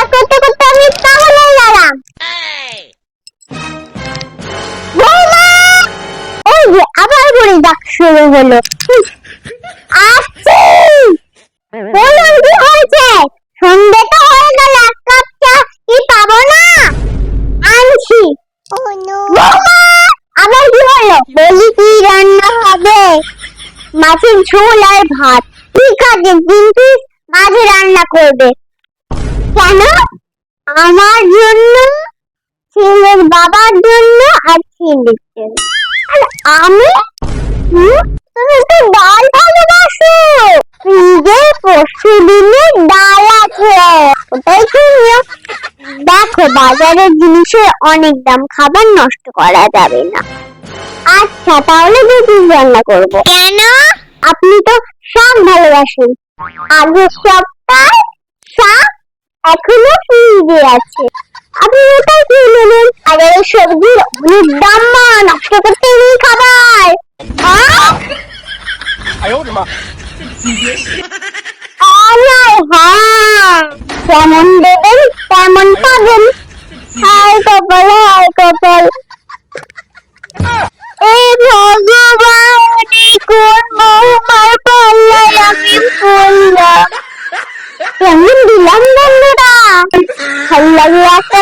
কাজ করতে করতে আমি পাগল হয়ে গেলাম। বৌমা! এই যে আবার বুড়ি ডাক শুরু হলো। আসছি। বলুন কি হয়েছে? সন্ধ্যে তো হয়ে গেল, এক কাপ চা কি পাবো না? আনছি। বৌমা! আবার কি হলো? বলি কি রান্না হবে? মাছের ঝোল আর ভাত। ঠিক আছে, কিন্তু মাছ রান্না করবে। কেন? আমার জন্য, ছেলের বাবার জন্য আর ছেলের জন্য। আর আমি? তুমি তো ডাল ভালোবাসো। ফ্রিজে পরশু দিনের ডাল আছে, ওটাই কিনিও। দেখো, বাজারের জিনিসের অনেক দাম, খাবার নষ্ট করা যাবে না। আচ্ছা, তাহলে দুদিন রান্না করবো। কেন? আপনি তো শাক ভালোবাসেন। আগের সপ্তাহে শাক এখনো ফ্রিজে আছে, আপনি ওটাই খেয়ে নেবেন। আর এই সবজির অনেক দাম, মা, নষ্ট করতে নেই খাবার। যেমন দেবেন তেমন পাবেন। হায় কপাল, হায় কপাল। এই ভগবান, কোন বৌমার পাল্লায় আমি পড়লাম। কেমন দিলাম বন্ধুরা? ভালো লাগলে একটা